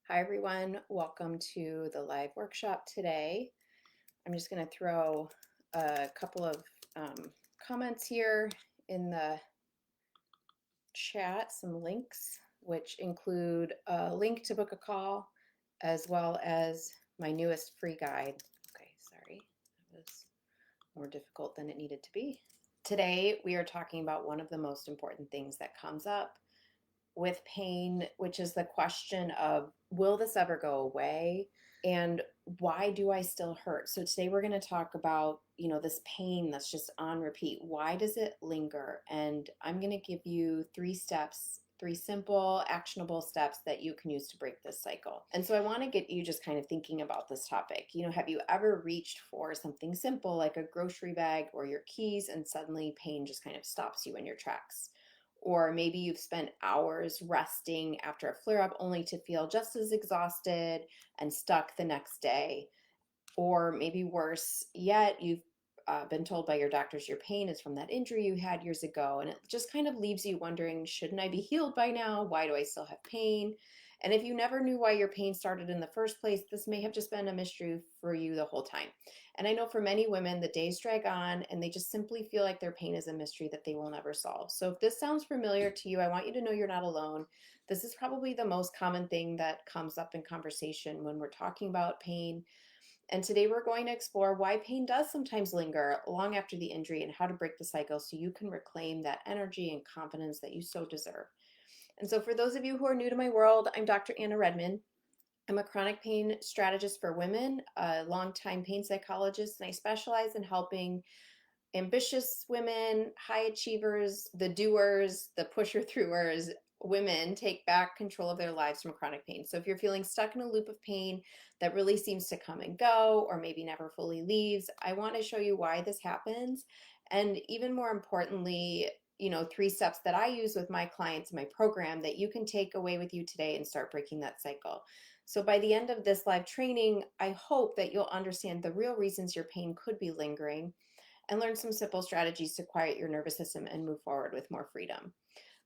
Hi everyone, welcome to the live workshop today. I'm just going to throw a couple of comments here in the chat, some links, which include a link to book a call, as well as my newest free guide. Okay, sorry, that was more difficult than it needed to be. Today we are talking about one of the most important things that comes up with pain, which is the question of, will this ever go away? And why do I still hurt? So today we're going to talk about, this pain that's just on repeat. Why does it linger? And I'm going to give you 3 steps, 3 simple, actionable steps that you can use to break this cycle. And so I want to get you just kind of thinking about this topic. Have you ever reached for something simple like a grocery bag or your keys and suddenly pain just kind of stops you in your tracks? Or maybe you've spent hours resting after a flare up only to feel just as exhausted and stuck the next day. Or maybe worse yet, you've been told by your doctors your pain is from that injury you had years ago. And it just kind of leaves you wondering, shouldn't I be healed by now? Why do I still have pain? And if you never knew why your pain started in the first place, this may have just been a mystery for you the whole time. And I know for many women, the days drag on and they just simply feel like their pain is a mystery that they will never solve. So if this sounds familiar to you, I want you to know you're not alone. This is probably the most common thing that comes up in conversation when we're talking about pain. And today we're going to explore why pain does sometimes linger long after the injury and how to break the cycle so you can reclaim that energy and confidence that you so deserve. And so, for those of you who are new to my world, I'm Dr. Anna Redmond. I'm a chronic pain strategist for women, a longtime pain psychologist, and I specialize in helping ambitious women, high achievers, the doers, the pusher throughers, women take back control of their lives from chronic pain. So if you're feeling stuck in a loop of pain that really seems to come and go, or maybe never fully leaves, I want to show you why this happens. And even more importantly, 3 steps that I use with my clients in my program that you can take away with you today and start breaking that cycle. So by the end of this live training, I hope that you'll understand the real reasons your pain could be lingering and learn some simple strategies to quiet your nervous system and move forward with more freedom.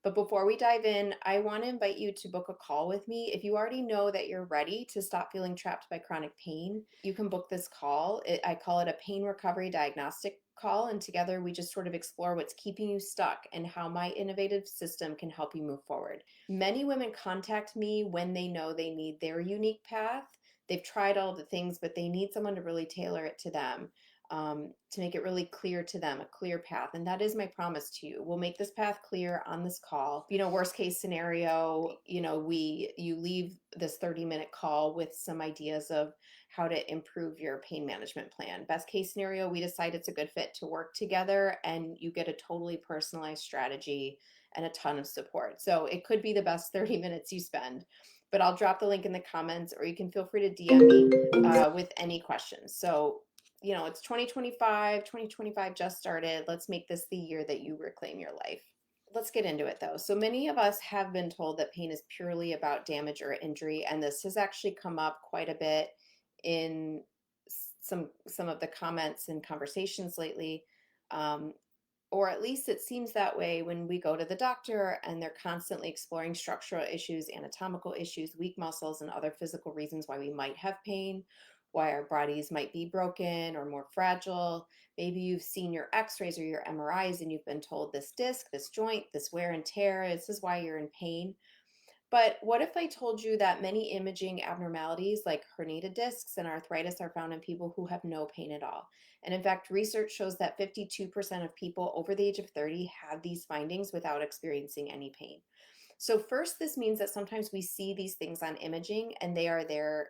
But before we dive in, I want to invite you to book a call with me. If you already know that you're ready to stop feeling trapped by chronic pain, you can book this call. I call it a pain recovery diagnostic call. And together we just sort of explore what's keeping you stuck and how my innovative system can help you move forward. Many women contact me when they know they need their unique path. They've tried all the things, but they need someone to really tailor it to them. To make it really clear to them, a clear path. And that is my promise to you. We'll make this path clear on this call. Worst case scenario, you leave this 30-minute call with some ideas of how to improve your pain management plan. Best case scenario, we decide it's a good fit to work together and you get a totally personalized strategy and a ton of support. So it could be the best 30 minutes you spend. But I'll drop the link in the comments, or you can feel free to DM me with any questions. So it's 2025 just started. Let's make this the year that you reclaim your life. Let's get into it though. So many of us have been told that pain is purely about damage or injury, and this has actually come up quite a bit in some of the comments and conversations lately. Or at least it seems that way when we go to the doctor and they're constantly exploring structural issues, anatomical issues, weak muscles, and other physical reasons why we might have pain, why our bodies might be broken or more fragile. Maybe you've seen your x-rays or your MRIs and you've been told this disc, this joint, this wear and tear, this is why you're in pain. But what if I told you that many imaging abnormalities like herniated discs and arthritis are found in people who have no pain at all? And in fact, research shows that 52% of people over the age of 30 have these findings without experiencing any pain. So first, this means that sometimes we see these things on imaging and they are there,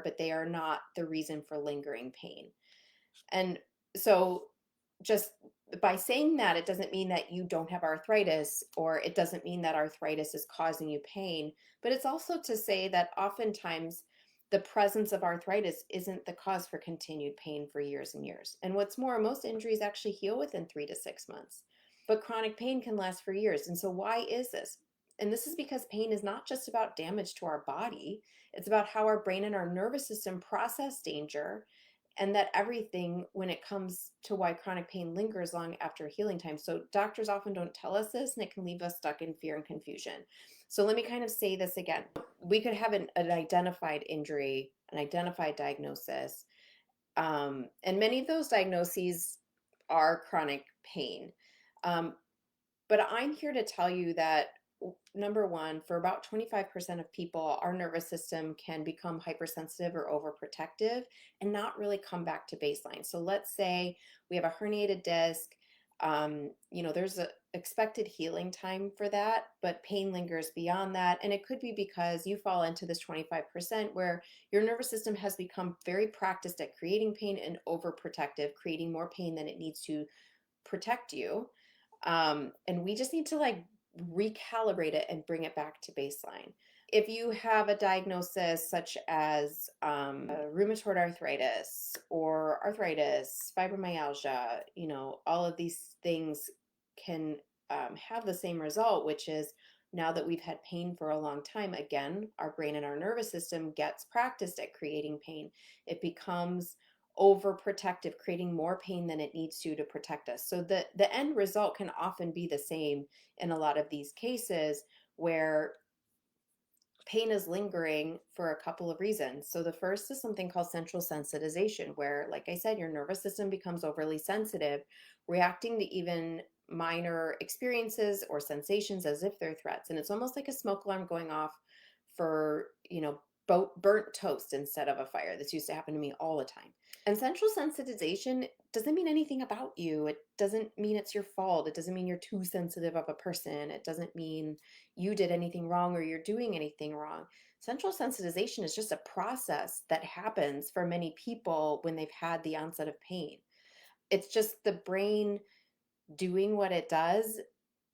but they are not the reason for lingering pain. And so just by saying that, it doesn't mean that you don't have arthritis, or it doesn't mean that arthritis is causing you pain, but it's also to say that oftentimes the presence of arthritis isn't the cause for continued pain for years and years. And what's more, most injuries actually heal within 3 to 6 months, but chronic pain can last for years. And so why is this? And this is because pain is not just about damage to our body, it's about how our brain and our nervous system process danger and that everything when it comes to why chronic pain lingers long after healing time. So doctors often don't tell us this, and it can leave us stuck in fear and confusion. So let me kind of say this again. We could have an identified injury, an identified diagnosis, and many of those diagnoses are chronic pain. Um, but I'm here to tell you that number one, for about 25% of people, our nervous system can become hypersensitive or overprotective and not really come back to baseline. So let's say we have a herniated disc. There's a expected healing time for that, but pain lingers beyond that. And it could be because you fall into this 25% where your nervous system has become very practiced at creating pain and overprotective, creating more pain than it needs to protect you. And we just need to like recalibrate it and bring it back to baseline. If you have a diagnosis such as rheumatoid arthritis or arthritis, fibromyalgia, all of these things can have the same result, which is now that we've had pain for a long time, again, our brain and our nervous system gets practiced at creating pain. It becomes overprotective, creating more pain than it needs to protect us. So the end result can often be the same in a lot of these cases where pain is lingering for a couple of reasons. So the first is something called central sensitization, where, like I said, your nervous system becomes overly sensitive, reacting to even minor experiences or sensations as if they're threats. And it's almost like a smoke alarm going off for, burnt toast instead of a fire. This used to happen to me all the time. And central sensitization doesn't mean anything about you. It doesn't mean it's your fault. It doesn't mean you're too sensitive of a person. It doesn't mean you did anything wrong or you're doing anything wrong. Central sensitization is just a process that happens for many people when they've had the onset of pain. It's just the brain doing what it does,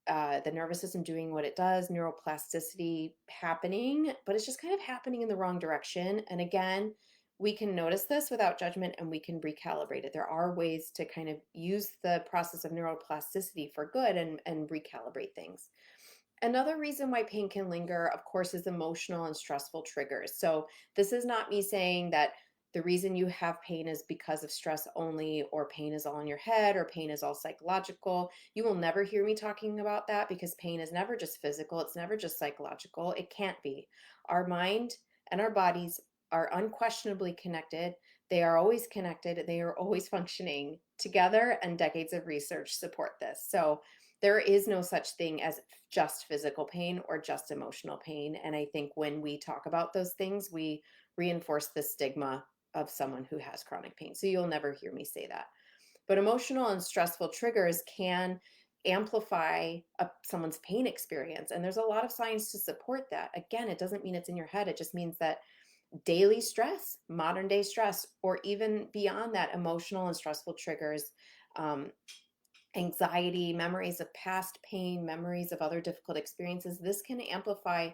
the nervous system doing what it does, neuroplasticity happening, but it's just kind of happening in the wrong direction. And again, we can notice this without judgment and we can recalibrate it. There are ways to kind of use the process of neuroplasticity for good and recalibrate things. Another reason why pain can linger, of course, is emotional and stressful triggers. So, this is not me saying that the reason you have pain is because of stress only, or pain is all in your head, or pain is all psychological. You will never hear me talking about that because pain is never just physical, it's never just psychological. It can't be. Our mind and our bodies are unquestionably connected. They are always connected, they are always functioning together, and decades of research support this. So, there is no such thing as just physical pain or just emotional pain. And I think when we talk about those things, we reinforce the stigma of someone who has chronic pain. So you'll never hear me say that. But emotional and stressful triggers can amplify someone's pain experience. And there's a lot of science to support that. Again, it doesn't mean it's in your head, it just means that daily stress, modern day stress, or even beyond that, emotional and stressful triggers, um, anxiety, memories of past pain, memories of other difficult experiences, this can amplify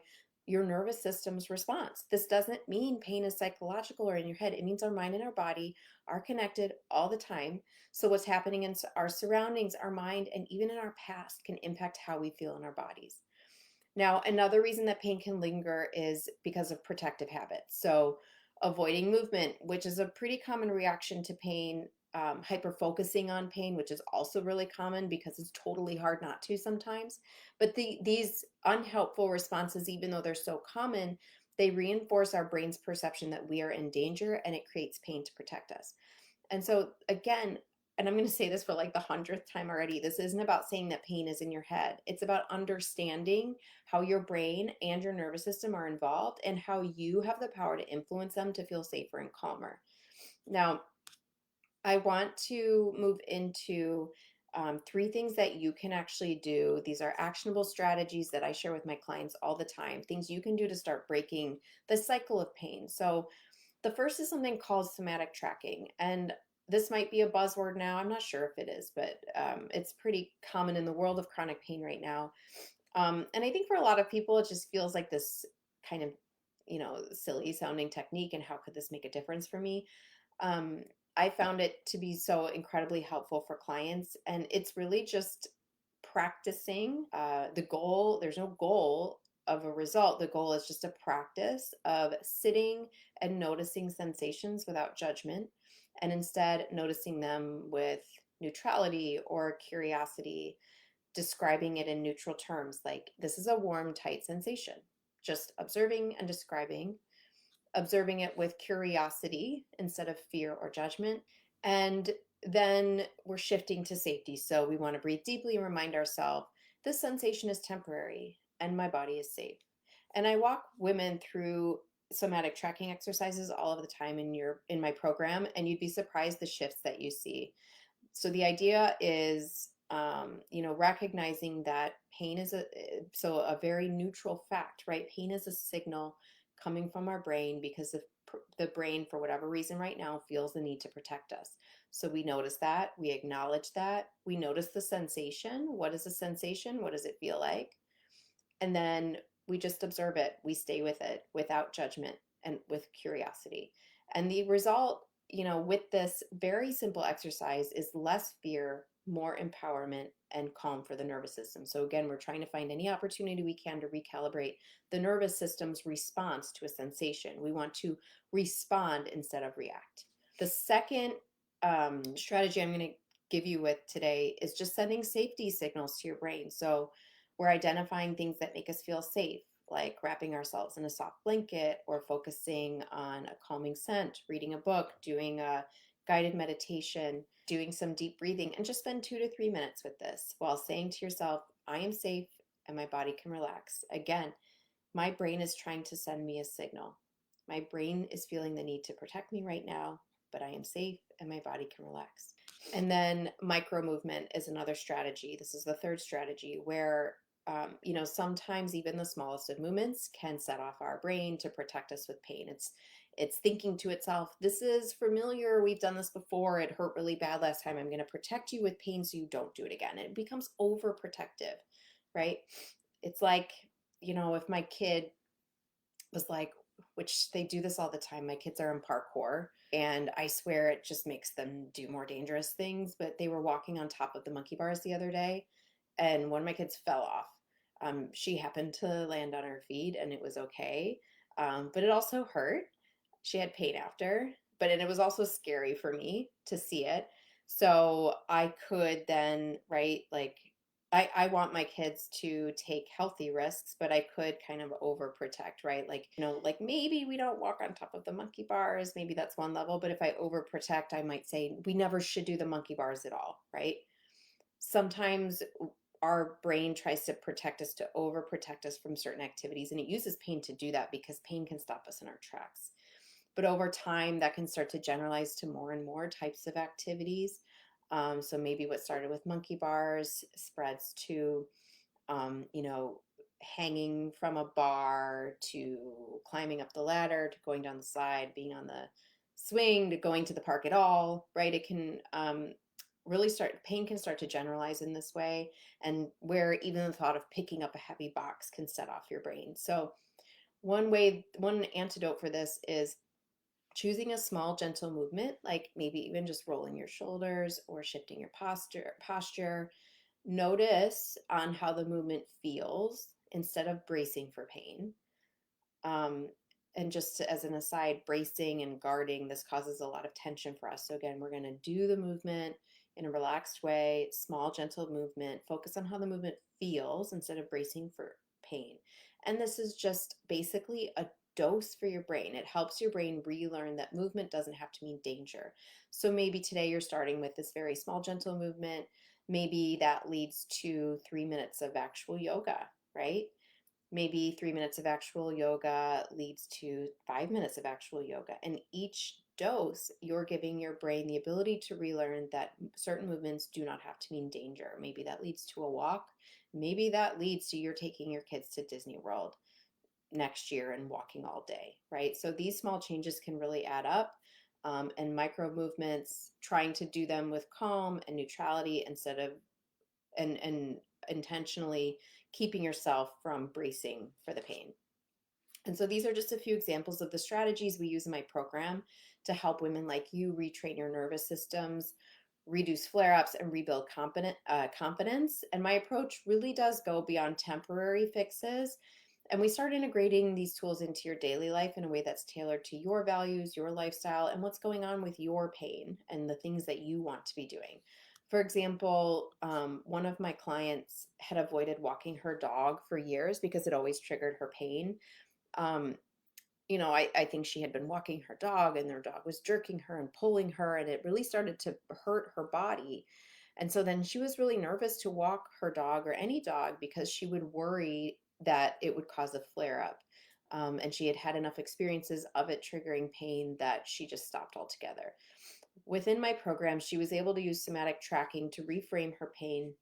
your nervous system's response. This doesn't mean pain is psychological or in your head. It means our mind and our body are connected all the time. So, what's happening in our surroundings, our mind, and even in our past can impact how we feel in our bodies. Now, another reason that pain can linger is because of protective habits. So, avoiding movement, which is a pretty common reaction to pain, hyper focusing on pain, which is also really common because it's totally hard not to sometimes. But these unhelpful responses, even though they're so common, they reinforce our brain's perception that we are in danger and it creates pain to protect us. And so, again, and I'm going to say this for like the 100th time already, this isn't about saying that pain is in your head. It's about understanding how your brain and your nervous system are involved and how you have the power to influence them to feel safer and calmer. Now, I want to move into three things that you can actually do. These are actionable strategies that I share with my clients all the time, things you can do to start breaking the cycle of pain. So, the first is something called somatic tracking. And this might be a buzzword now. I'm not sure if it is, but it's pretty common in the world of chronic pain right now. And I think for a lot of people, it just feels like this kind of, silly sounding technique. And how could this make a difference for me? Um, I found it to be so incredibly helpful for clients. And it's really just practicing. The goal, there's no goal of a result. The goal is just a practice of sitting and noticing sensations without judgment. and instead noticing them with neutrality or curiosity, describing it in neutral terms, like this is a warm, tight sensation. Just observing and describing, observing it with curiosity instead of fear or judgment. And then we're shifting to safety. So we want to breathe deeply and remind ourselves this sensation is temporary and my body is safe. And I walk women through somatic tracking exercises all of the time in my program, and you'd be surprised the shifts that you see. So the idea is, recognizing that pain is a very neutral fact, right? Pain is a signal coming from our brain because the brain, for whatever reason right now, feels the need to protect us. So we notice that, we acknowledge that, we notice the sensation. What is a sensation? What does it feel like? And then we just observe it. We stay with it without judgment and with curiosity. And the result, with this very simple exercise is less fear, more empowerment, and calm for the nervous system. So again, we're trying to find any opportunity we can to recalibrate the nervous system's response to a sensation. We want to respond instead of react. The second strategy I'm going to give you with today is just sending safety signals to your brain. So we're identifying things that make us feel safe, like wrapping ourselves in a soft blanket or focusing on a calming scent, reading a book, doing a guided meditation, doing some deep breathing, and just spend 2 to 3 minutes with this while saying to yourself, I am safe and my body can relax. Again, my brain is trying to send me a signal. My brain is feeling the need to protect me right now, but I am safe and my body can relax. And then micro movement is another strategy. This is the third strategy where, sometimes even the smallest of movements can set off our brain to protect us with pain. It's thinking to itself, this is familiar. We've done this before. It hurt really bad last time. I'm going to protect you with pain so you don't do it again. And it becomes overprotective, right? It's like, if my kid was like, which they do this all the time. My kids are in parkour, and I swear it just makes them do more dangerous things. But they were walking on top of the monkey bars the other day, and one of my kids fell off. She happened to land on her feet, and it was okay. But it also hurt. She had pain after, and it was also scary for me to see it. So I could then, right, like I want my kids to take healthy risks, but I could kind of overprotect, right? Like, like maybe we don't walk on top of the monkey bars. Maybe that's one level. But if I overprotect, I might say we never should do the monkey bars at all, right? Sometimes our brain tries to protect us, to overprotect us from certain activities, and it uses pain to do that because pain can stop us in our tracks. But over time, that can start to generalize to more and more types of activities. So maybe what started with monkey bars spreads to, hanging from a bar, to climbing up the ladder, to going down the slide, being on the swing, to going to the park at all, right? It can pain can start to generalize in this way, and where even the thought of picking up a heavy box can set off your brain. So one antidote for this is choosing a small, gentle movement, like maybe even just rolling your shoulders or shifting your posture. Notice on how the movement feels instead of bracing for pain. Um, and just as an aside, bracing and guarding, this causes a lot of tension for us. So again, we're going to do the movement in a relaxed way, small, gentle movement, focus on how the movement feels instead of bracing for pain. And this is just basically a dose for your brain. It helps your brain relearn that movement doesn't have to mean danger. So maybe today you're starting with this very small, gentle movement. Maybe that leads to 3 minutes of actual yoga, right? Maybe 3 minutes of actual yoga leads to 5 minutes of actual yoga. And each dose, you're giving your brain the ability to relearn that certain movements do not have to mean danger. Maybe that leads to a walk. Maybe that leads to you're taking your kids to Disney World next year and walking all day, right? So these small changes can really add up. And micro movements, trying to do them with calm and neutrality instead of, and intentionally keeping yourself from bracing for the pain. And so these are just a few examples of the strategies we use in my program to help women like you retrain your nervous systems, reduce flare-ups, and rebuild confidence. And my approach really does go beyond temporary fixes And we start integrating these tools into your daily life in a way that's tailored to your values, your lifestyle, and what's going on with your pain and the things that you want to be doing. For example, one of my clients had avoided walking her dog for years because it always triggered her pain. Um, I think she had been walking her dog and their dog was jerking her and pulling her, and it really started to hurt her body. And so then she was really nervous to walk her dog or any dog because she would worry that it would cause a flare up. And she had had enough experiences of it triggering pain that she just stopped altogether. Within my program, she was able to use somatic tracking to reframe her pain.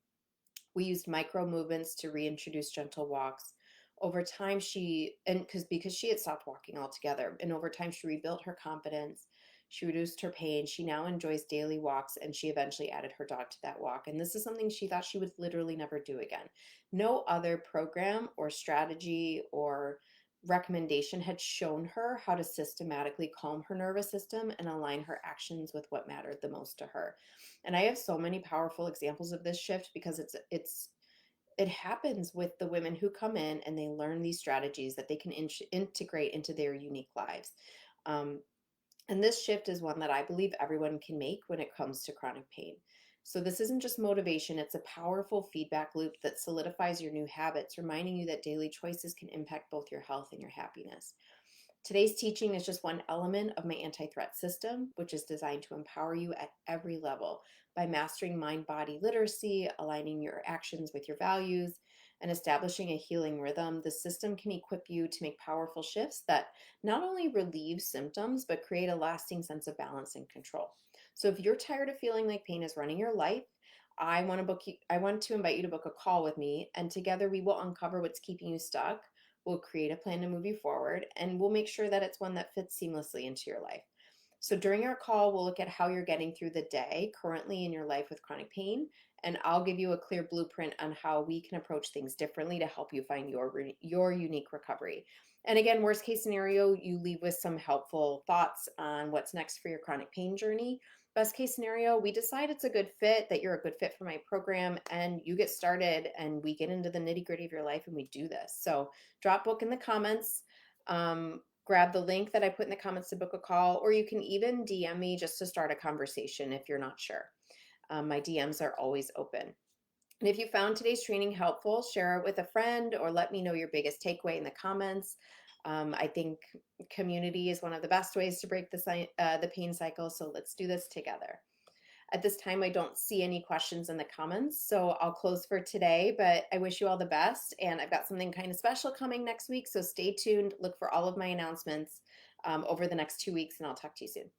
We used micro movements to reintroduce gentle walks. Over time, because she had stopped walking altogether, and over time, she rebuilt her confidence. She reduced her pain. She now enjoys daily walks, and she eventually added her dog to that walk. And this is something she thought she would literally never do again. No other program or strategy or recommendation had shown her how to systematically calm her nervous system and align her actions with what mattered the most to her. And I have so many powerful examples of this shift because it happens with the women who come in and they learn these strategies that they can integrate into their unique lives. Um, and this shift is one that I believe everyone can make when it comes to chronic pain. So this isn't just motivation, it's a powerful feedback loop that solidifies your new habits, reminding you that daily choices can impact both your health and your happiness. Today's teaching is just one element of my anti threat system, which is designed to empower you at every level by mastering mind body literacy, aligning your actions with your values, and establishing a healing rhythm. The system can equip you to make powerful shifts that not only relieve symptoms, but create a lasting sense of balance and control. So if you're tired of feeling like pain is running your life, I want to invite you to book a call with me, and together we will uncover what's keeping you stuck. We'll create a plan to move you forward, and we'll make sure that it's one that fits seamlessly into your life. So during our call, we'll look at how you're getting through the day currently in your life with chronic pain, and I'll give you a clear blueprint on how we can approach things differently to help you find your unique recovery. And again, worst case scenario, you leave with some helpful thoughts on what's next for your chronic pain journey. Best case scenario, we decide it's a good fit, that you're a good fit for my program, and you get started and we get into the nitty gritty of your life and we do this. So drop book in the comments. Grab the link that I put in the comments to book a call, or you can even DM me just to start a conversation if you're not sure. My DMs are always open. And if you found today's training helpful, share it with a friend or let me know your biggest takeaway in the comments. I think community is one of the best ways to break the pain cycle, so let's do this together. At this time, I don't see any questions in the comments, so I'll close for today, but I wish you all the best, and I've got something kind of special coming next week, so stay tuned. Look for all of my announcements over the next 2 weeks, and I'll talk to you soon.